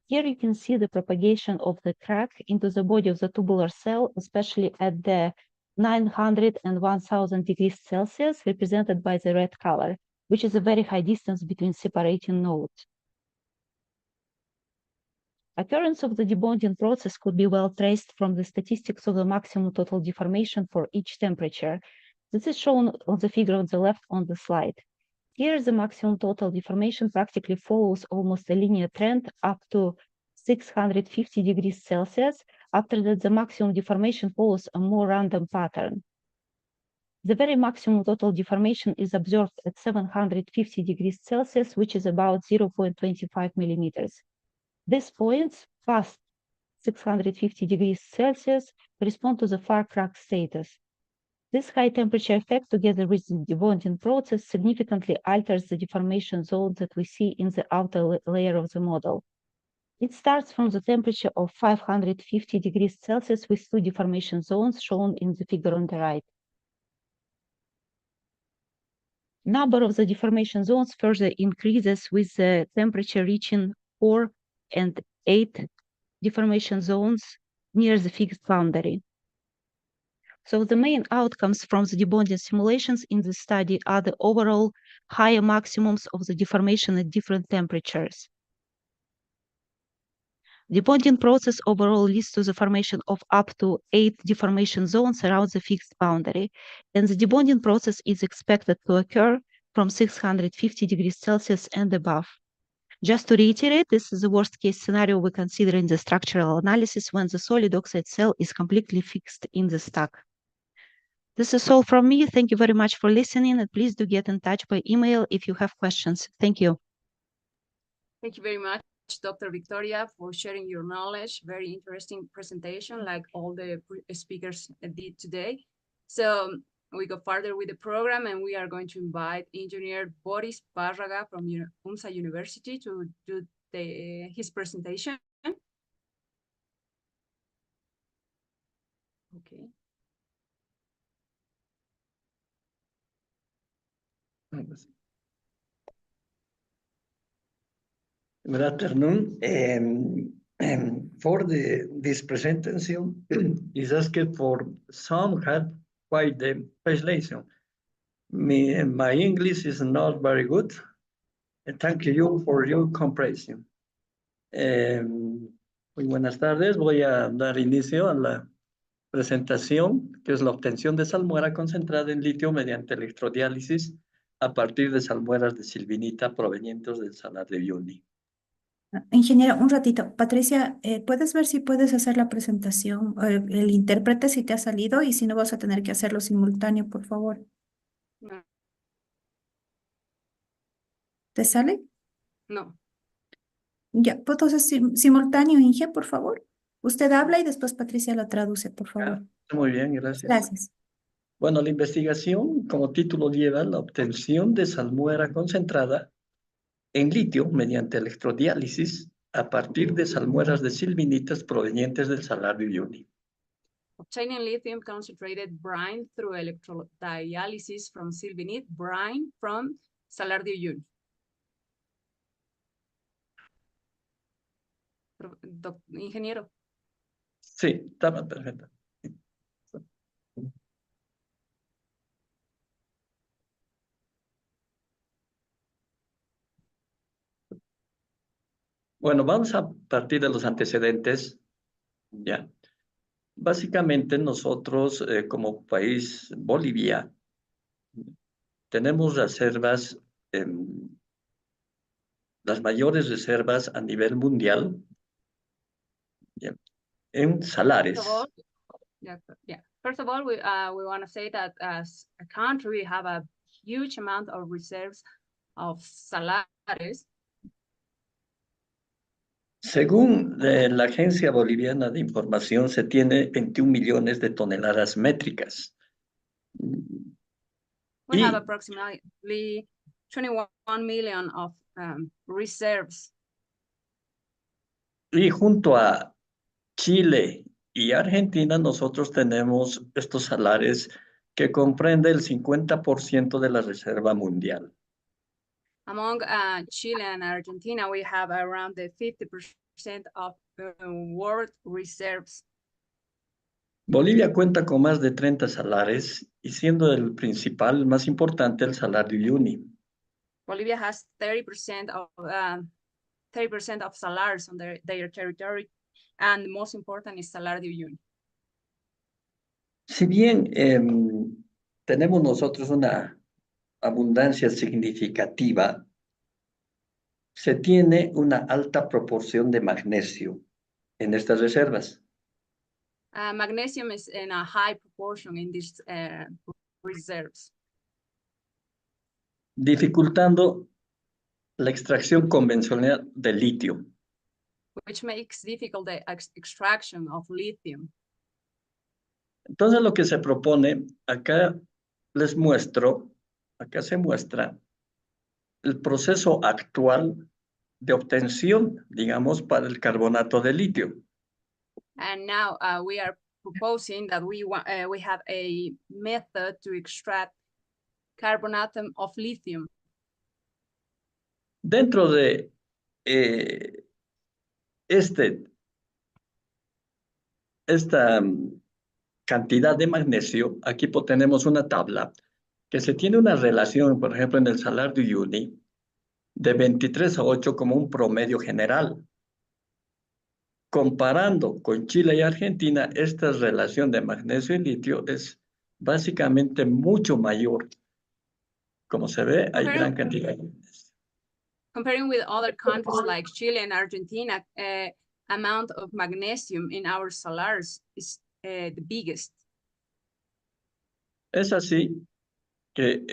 Here you can see the propagation of the crack into the body of the tubular cell, especially at the 900 and 1000 degrees Celsius, represented by the red color, which is a very high distance between separating nodes. Occurrence of the debonding process could be well traced from the statistics of the maximum total deformation for each temperature. This is shown on the figure on the left on the slide. Here, the maximum total deformation practically follows almost a linear trend up to 650 degrees Celsius. After that, the maximum deformation follows a more random pattern. The very maximum total deformation is observed at 750 degrees Celsius, which is about 0.25 millimeters. These points past 650 degrees Celsius correspond to the far crack status. This high temperature effect, together with the debonding process, significantly alters the deformation zone that we see in the outer layer of the model. It starts from the temperature of 550 degrees Celsius with two deformation zones shown in the figure on the right. Number of the deformation zones further increases with the temperature reaching 4 and 8 deformation zones near the fixed boundary. So the main outcomes from the debonding simulations in the study are the overall higher maximums of the deformation at different temperatures. The debonding process overall leads to the formation of up to 8 deformation zones around the fixed boundary, and the debonding process is expected to occur from 650 degrees Celsius and above. Just to reiterate, this is the worst case scenario we consider in the structural analysis when the solid oxide cell is completely fixed in the stack. This is all from me. Thank you very much for listening, and please do get in touch by email if you have questions. Thank you. Thank you very much, Dr. Victoria, for sharing your knowledge. Very interesting presentation, like all the speakers did today. So we go further with the program, and we are going to invite Engineer Boris Barraga from UMSA University to do his presentation. Okay. Good afternoon. For this presentation is asked for some help by the translation. My English is not very good. Thank you for your comprehension. Muy buenas tardes. Voy a dar inicio a la presentación, que es la obtención de salmuera concentrada en litio mediante electrodiálisis a partir de salmueras de silvinita provenientes del salar de Uyuni. Ingeniero, un ratito. Patricia, ¿puedes ver si puedes hacer la presentación? El intérprete si te ha salido, y si no vas a tener que hacerlo simultáneo, por favor. No. ¿Te sale? No. Ya, pues entonces simultáneo, Inge, por favor. Usted habla y después Patricia lo traduce, por favor. Muy bien, gracias. Gracias. Bueno, la investigación como título lleva la obtención de salmuera concentrada en litio mediante electrodiálisis a partir de salmueras de silvinitas provenientes del Salar de Uyuni. Obtaining lithium concentrated brine through electrodialysis from sylvinite brine from Salar de Uyuni. Ingeniero. Sí, está perfecto. Bueno, vamos a partir de los antecedentes. Ya. Básicamente nosotros como país, Bolivia, tenemos reservas, las mayores reservas a nivel mundial, ya, en salares. First of all, yeah. First of all, we want to say that as a country, we have a huge amount of reserves of salares. Según la Agencia Boliviana de Información, se tiene 21 millones de toneladas métricas. We have approximately 21 million of reserves. Y junto a Chile y Argentina, nosotros tenemos estos salares que comprende el 50% de la reserva mundial. Among Chile and Argentina, we have around the 50% of world reserves. Bolivia cuenta con más de 30 salares y siendo el principal, el más importante, el Salar de Uyuni. Bolivia has 30% of salars on their territory, and the most important is Salar de Uyuni. Si bien tenemos nosotros una abundancia significativa, se tiene una alta proporción de magnesio en estas reservas. Magnesium is in a high proportion in these reserves, dificultando la extracción convencional de litio. which makes difficult the extraction of lithium. Entonces lo que se propone, acá les muestro, acá se muestra el proceso actual de obtención, digamos, para el carbonato de litio. And now we are proposing that we have a method to extract carbonate of lithium. Dentro de esta cantidad de magnesio, aquí tenemos una tabla que se tiene una relación, por ejemplo, en el Salar de Uyuni, de 23 a 8 como un promedio general. Comparando con Chile y Argentina, esta relación de magnesio y litio es básicamente mucho mayor. Como se ve, hay gran cantidad. Comparing with other countries like Chile and Argentina, amount of magnesium in our salars is the biggest. Es así que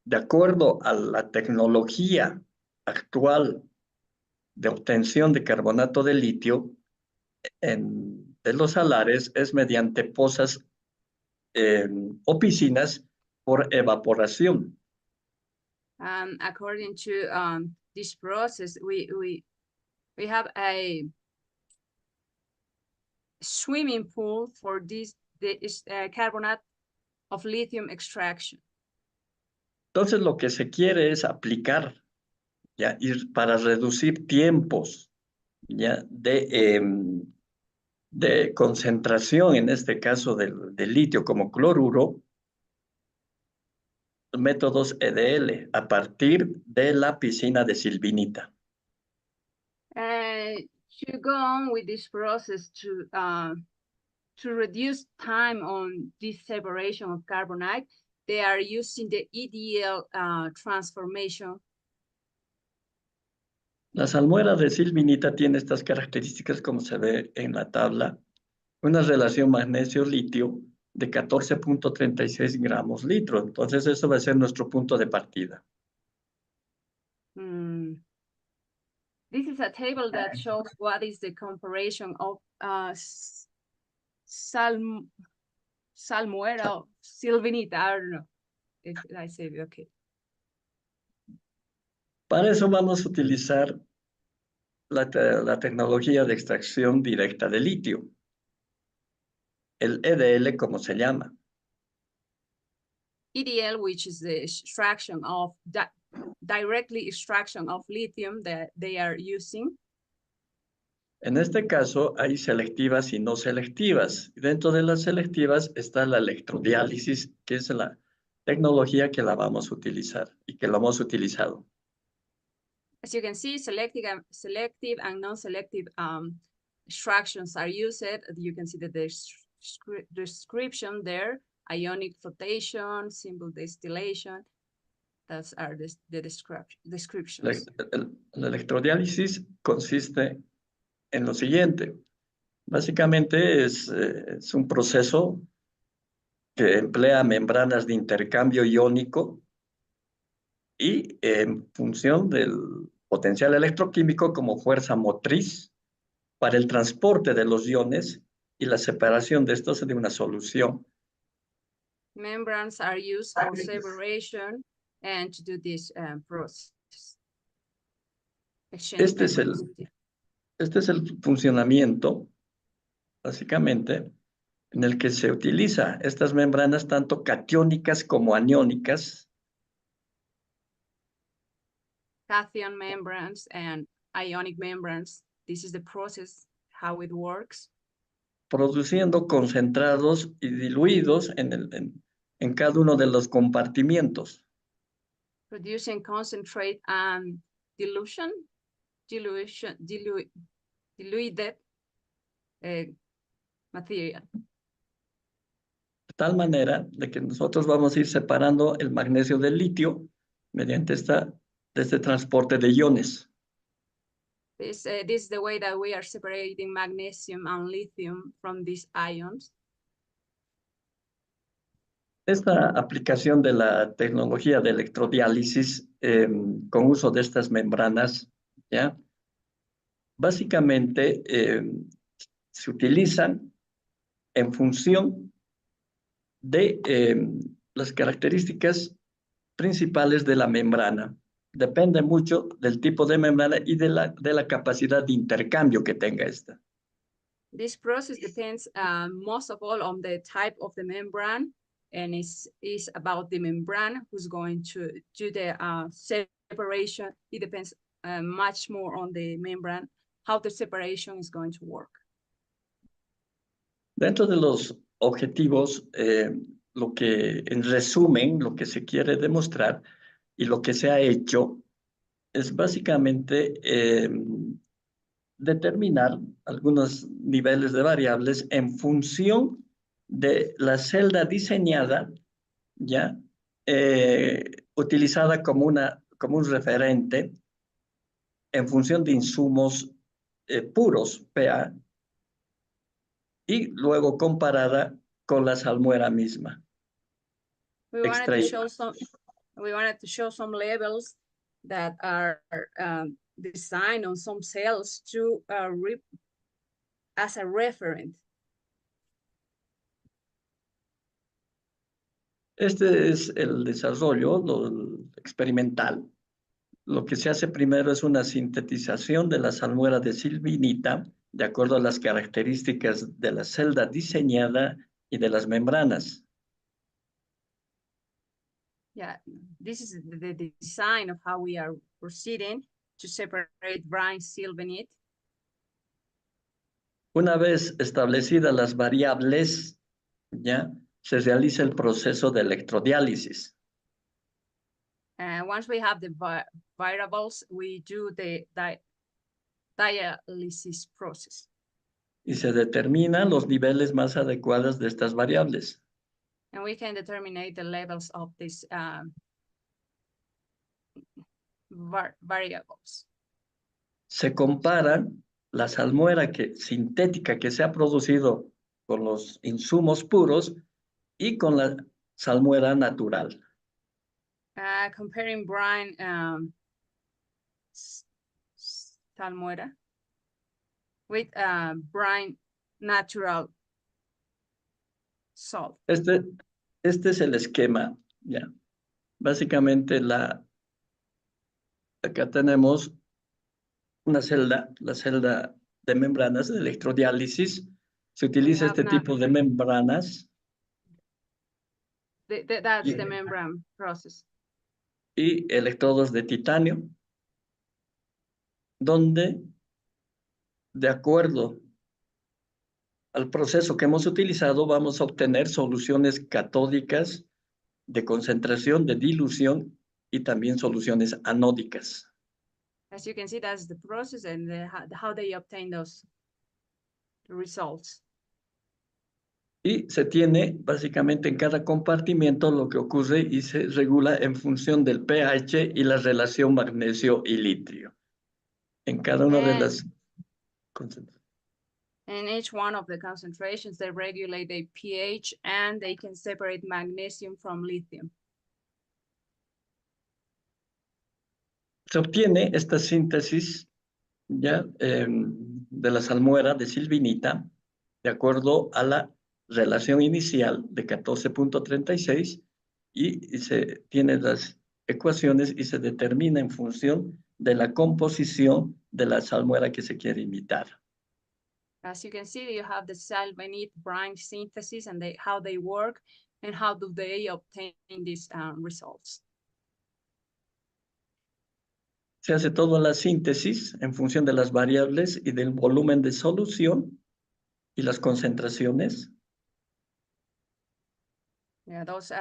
de acuerdo a la tecnología actual de obtención de carbonato de litio de los salares es mediante pozas o piscinas por evaporación. According to this process, we have a swimming pool for this carbonate of lithium extraction. Entonces lo que se quiere es aplicar ya ir para reducir tiempos ya de concentración, en este caso del litio como cloruro, métodos EDL a partir de la piscina de silvinita. To go on with this process to reduce time on this separation of carbonate, they are using the EDL transformation. La salmuera de silvinita tiene estas características como se ve en la tabla. Una relación magnesio-litio de 14.36 gramos litro. Entonces, eso va a ser nuestro punto de partida. This is a table that shows what is the comparison of salmuera, sylvinite. I don't know if I say it okay. Para eso vamos a utilizar la tecnología de extracción directa de litio, el EDL, como se llama. EDL, which is the extraction of directly extraction of lithium that they are using. En este caso, hay selectivas y no selectivas. Dentro de las selectivas está la electrodiálisis, que es la tecnología que la vamos a utilizar y que lo hemos utilizado. As you can see, selective and non-selective extractions are used. You can see the description there: ionic flotation, simple distillation. Those are the descriptions. La electrodiálisis consiste en lo siguiente. Básicamente es un proceso que emplea membranas de intercambio iónico y en función del potencial electroquímico como fuerza motriz para el transporte de los iones y la separación de estos de una solución. Membranes are used for separation and to do this process. Este es el funcionamiento, básicamente, en el que se utiliza estas membranas tanto catiónicas como aniónicas. Cation membranes and ionic membranes. This is the process, how it works. Produciendo concentrados y diluidos en cada uno de los compartimientos. Producing concentrate and diluted material. De tal manera de que nosotros vamos a ir separando el magnesio del litio mediante este transporte de iones. This is the way that we are separating magnesium and lithium from these ions. Esta aplicación de la tecnología de electrodiálisis con uso de estas membranas, ¿ya? Básicamente se utilizan en función de las características principales de la membrana. Depende mucho del tipo de membrana y de la capacidad de intercambio que tenga esta. This process depends most of all on the type of the membrane, and is about the membrane who's going to do the separation. It depends much more on the membrane, how the separation is going to work. Dentro de los objetivos, lo que en resumen, lo que se quiere demostrar y lo que se ha hecho es básicamente determinar algunos niveles de variables en función de la celda diseñada, ¿ya? Utilizada como un referente en función de insumos puros, PA, y luego comparada con la salmuera misma. We wanted to show some levels that are designed on some cells to as a reference. Este es el desarrollo experimental. Lo que se hace primero es una sintetización de la salmuera de sylvinita de acuerdo a las características de la celda diseñada y de las membranas. Yeah, this is the design of how we are proceeding to separate brine sylvinite. Una vez establecidas las variables, ya se realiza el proceso de electrodiálisis. Once we have the variables, we do the dialysis process. Y se determinan los niveles más adecuados de estas variables. And we can determine the levels of these variables. Se comparan la salmuera sintética que se ha producido con los insumos puros y con la salmuera natural. Comparing brine salmuera with brine natural salt. Este es el esquema, ya. Básicamente acá tenemos una celda, la celda de membranas de electrodiálisis. Se utiliza este tipo de membranas That's Yeah. the membrane process. y electrodos de titanio, donde, de acuerdo al proceso que hemos utilizado, vamos a obtener soluciones catódicas de concentración, de dilución y también soluciones anódicas. As you can see, that's the process and how they obtain those results. Y se tiene básicamente en cada compartimiento lo que ocurre y se regula en función del pH y la relación magnesio y litio. En cada una de las concentraciones. In each one of the concentrations, they regulate the pH and they can separate magnesium from lithium. Se obtiene esta síntesis ya de la salmuera de silvinita de acuerdo a la relación inicial de 14.36 y se tiene las ecuaciones y se determina en función de la composición de la salmuera que se quiere imitar. As you can see, you have the salvinite brine synthesis and how they work and how do they obtain these results. Se hace toda la síntesis en función de las variables y del volumen de solución y las concentraciones. Yeah, those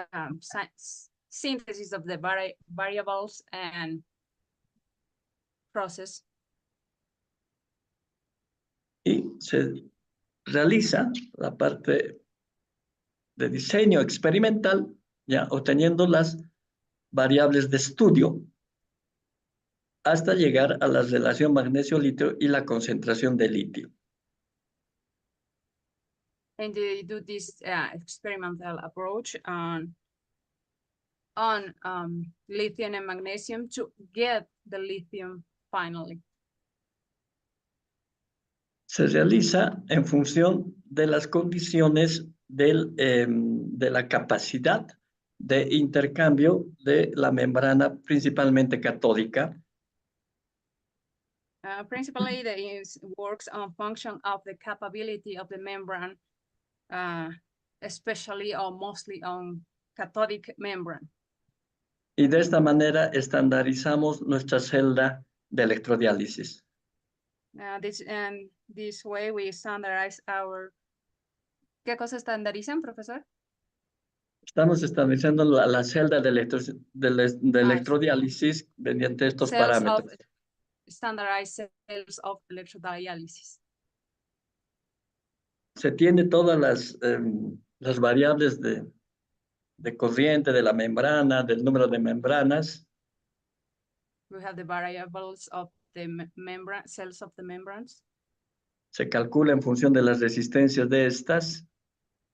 synthesis of the variables and process. Y se realiza la parte de diseño experimental, ya obteniendo las variables de estudio hasta llegar a la relación magnesio-litio y la concentración de litio. And they do this experimental approach on lithium and magnesium to get the lithium finally. Se realiza en función de las condiciones de la capacidad de intercambio de la membrana, principalmente catódica. Principally, works on function of the capability of the membrane, especially or mostly on cathodic membrane. Y de esta manera estandarizamos nuestra celda de electrodiálisis. This way we standardize our. ¿Qué cosa estandarizan, profesor? Estamos estandarizando la celda de electrodiálisis mediante estos parámetros. Standardized cells of electrodialysis. Se tiene todas las variables de corriente de la membrana, del número de membranas. We have the variables of the membrane cells of the membranes. Se calcula en función de las resistencias de estas.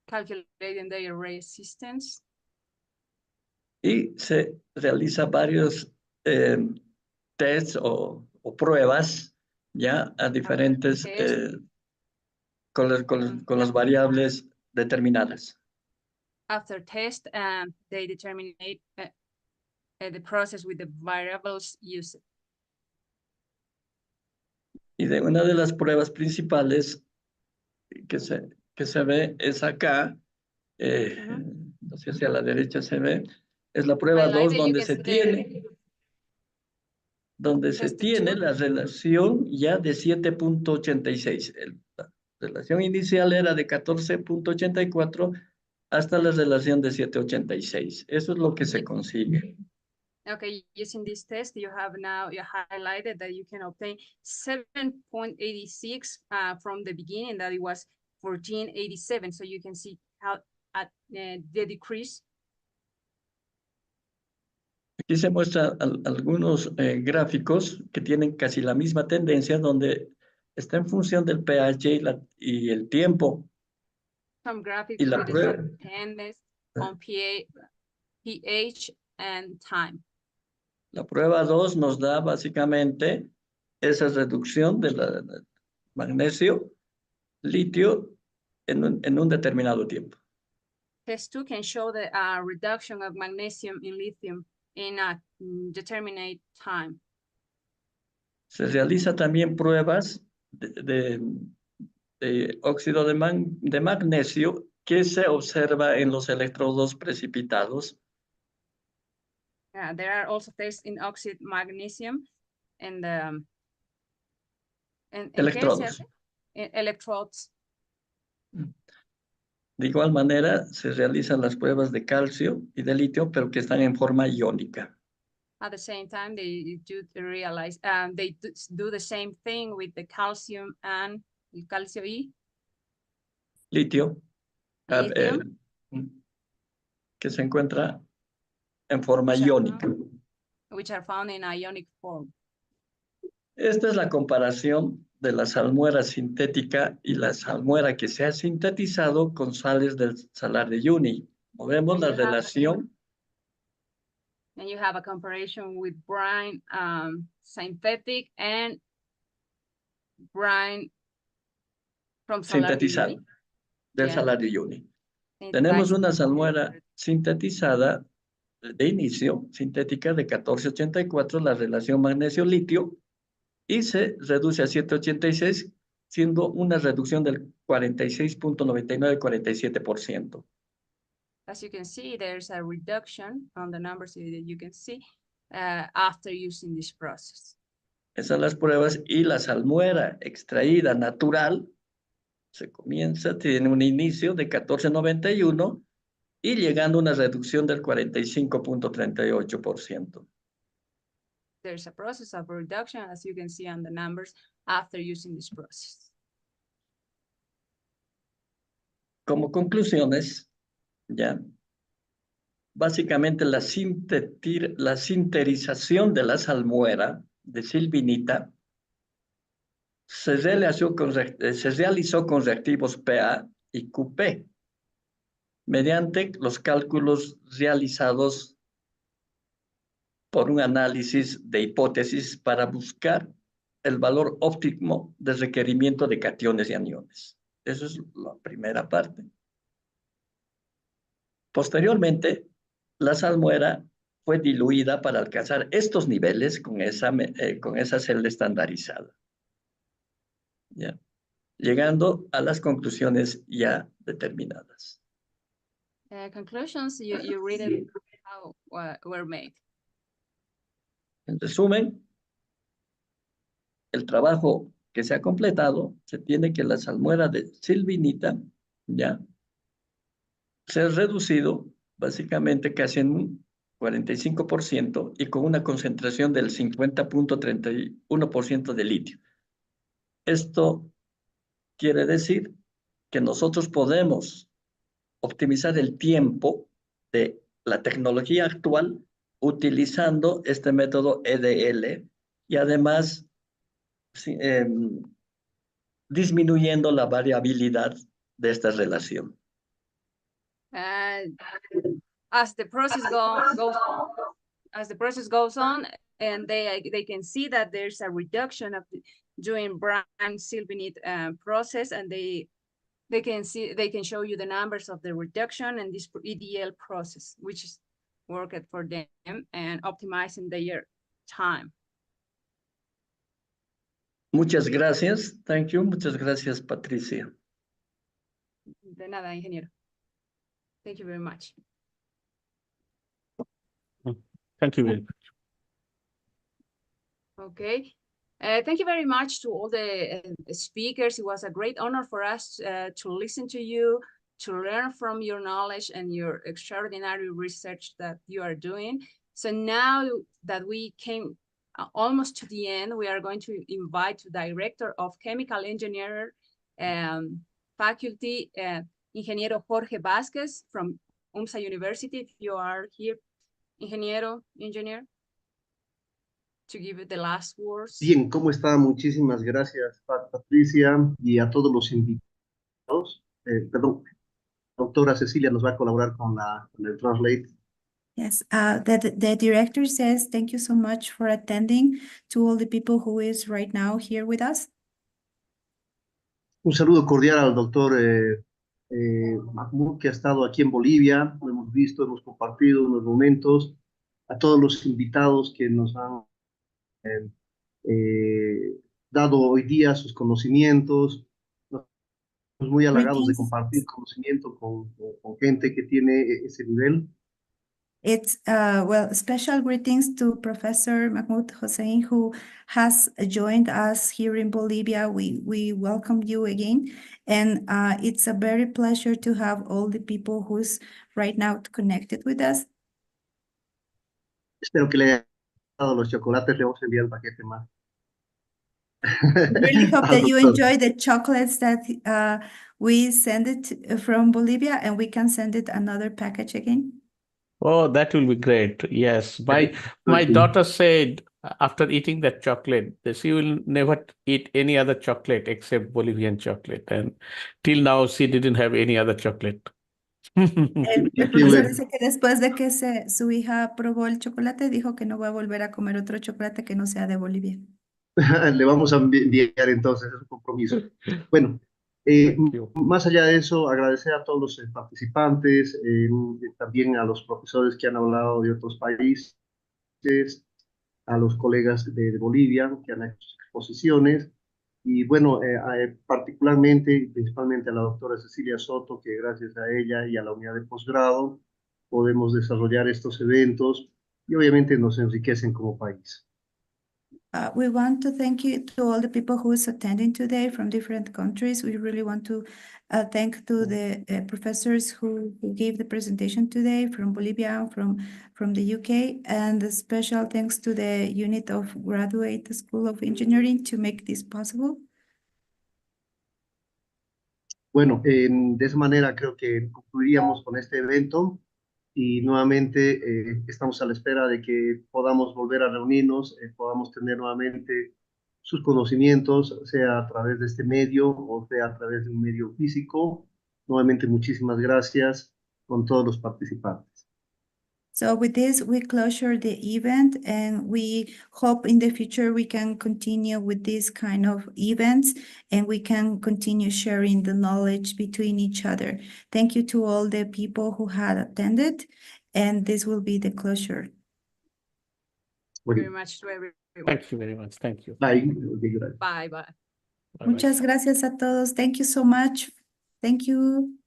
Calculating their resistance. Y se realiza varios tests o pruebas ya a diferentes con las variables determinadas. After test, they determine the process with the variables used. Y de una de las pruebas principales que se ve es acá, no sé si a la derecha se ve, es la prueba 2 donde se tiene la relación ya de 7.86. La relación inicial era de 14.84 hasta la relación de 7.86. Eso es lo que se consigue. Okay, using this test, you have now highlighted that you can obtain 7.86 from the beginning, that it was 14.87. So you can see how the decrease. Aquí se muestran algunos gráficos que tienen casi la misma tendencia, donde está en función del pH y el tiempo. Some graphics Y la with the prueba. same tendency on pH and time. La prueba 2 nos da básicamente esa reducción de la magnesio, litio en un determinado tiempo. Test 2 can show the reduction of magnesium in lithium in a determinate time. Se realiza también pruebas de óxido de magnesio que se observa en los electrodos precipitados. There are also tests in oxide magnesium and Electrodos. Electrodes. De igual manera, se realizan las pruebas de calcio y de litio, pero que están en forma iónica. At the same time, they do realize they do the same thing with the calcium and el calcio y Litio, lithium, que se encuentra en forma which are iónica. which are found in ionic form. Esta es la comparación de la salmuera sintética y la salmuera que se ha sintetizado con sales del salar de Uyuni. Vemos la relación. And you have a comparison with brine synthetic and brine from Salar de Sintetizado Uyuni. del Yeah. salar de Uyuni. Tenemos una salmuera sintetizada de inicio, sintética de 1484, la relación magnesio-litio, y se reduce a 786, siendo una reducción del 46.99-47%. As you can see, there's a reduction on the numbers that you can see after using this process. Esas son las pruebas, y la salmuera extraída natural tiene un inicio de 1491 y llegando a una reducción del 45.38%. There's a process of reduction, as you can see on the numbers, after using this process. Como conclusiones, ya, básicamente la sinterización de la salmuera de silvinita se realizó con reactivos PA y QP mediante los cálculos realizados por un análisis de hipótesis para buscar el valor óptimo de requerimiento de cationes y aniones. Esa es la primera parte. Posteriormente, la salmuera fue diluida para alcanzar estos niveles con esa celda estandarizada, ¿ya? Llegando a las conclusiones ya determinadas. Conclusions, you read it how were made. En resumen, el trabajo que se ha completado, se tiene que la salmuera de silvinita, ya, se ha reducido básicamente casi en un 45% y con una concentración del 50.31% de litio. Esto quiere decir que nosotros podemos optimizar el tiempo de la tecnología actual utilizando este método EDL y además disminuyendo la variabilidad de esta relación. As the process goes on, and they can see that there's a reduction of during brine sylvinite process, and they can show you the numbers of the reduction and this EDL process, which is worked for them and optimizing their time. Muchas gracias. Thank you. Muchas gracias, Patricia. De nada, ingeniero. Thank you very much. Thank you very much. Okay. Thank you very much to all the speakers. It was a great honor for us to listen to you, to learn from your knowledge and your extraordinary research that you are doing. So now that we came almost to the end, we are going to invite the Director of Chemical Engineering Faculty, Ingeniero Jorge Vázquez from UMSA University. If you are here, engineer, to give it the last words. Bien, ¿cómo está? Muchísimas gracias, Patricia, y a todos los invitados. doctora Cecilia nos va a colaborar con el Translate. Yes, the director says thank you so much for attending to all the people who is right now here with us. Un saludo cordial al doctor Mahmoud, que ha estado aquí en Bolivia. Lo hemos visto, hemos compartido unos momentos. A todos los invitados que nos han dado hoy día sus conocimientos. Estamos muy halagados de Greetings. compartir conocimiento con gente que tiene ese nivel. It's well, special greetings to Professor Mahmoud Hossein, who has joined us here in Bolivia. We welcome you again, and it's a very pleasure to have all the people who's right now connected with us. Espero que le haya dado los chocolates. Le vamos a enviar el paquete más. Really hope Al that you doctor. enjoy the chocolates that we send it from Bolivia, and we can send it another package again. Oh, that will be great. Yes. My daughter said after eating that chocolate that she will never eat any other chocolate except Bolivian chocolate. And till now, she didn't have any other chocolate. El Qué profesor bueno. dice que después de que su hija probó el chocolate, dijo que no va a volver a comer otro chocolate que no sea de Bolivia. Le vamos a enviar entonces, es un compromiso. Bueno, Thank you. más allá de eso, agradecer a todos los participantes, también a los profesores que han hablado de otros países, a los colegas de Bolivia que han hecho sus exposiciones, y bueno, particularmente, principalmente a la doctora Cecilia Soto, que gracias a ella y a la unidad de posgrado podemos desarrollar estos eventos y obviamente nos enriquecen como país. We want to thank you to all the people who is attending today from different countries. We really want to thank to the professors who gave the presentation today from Bolivia, from the UK, and a special thanks to the unit of Graduate School of Engineering to make this possible. Bueno, de esa manera creo que concluiríamos con este evento y nuevamente estamos a la espera de que podamos volver a reunirnos, podamos tener nuevamente sus conocimientos, sea a través de este medio o sea a través de un medio físico. Nuevamente, muchísimas gracias con todos los participantes. So with this, we closure the event, and we hope in the future we can continue with this kind of events, and we can continue sharing the knowledge between each other. Thank you to all the people who had attended, and this will be the closure. Very much to everyone. Thank you very much. Thank you. Bye. Bye bye. Bye-bye. Muchas gracias a todos. Thank you so much. Thank you.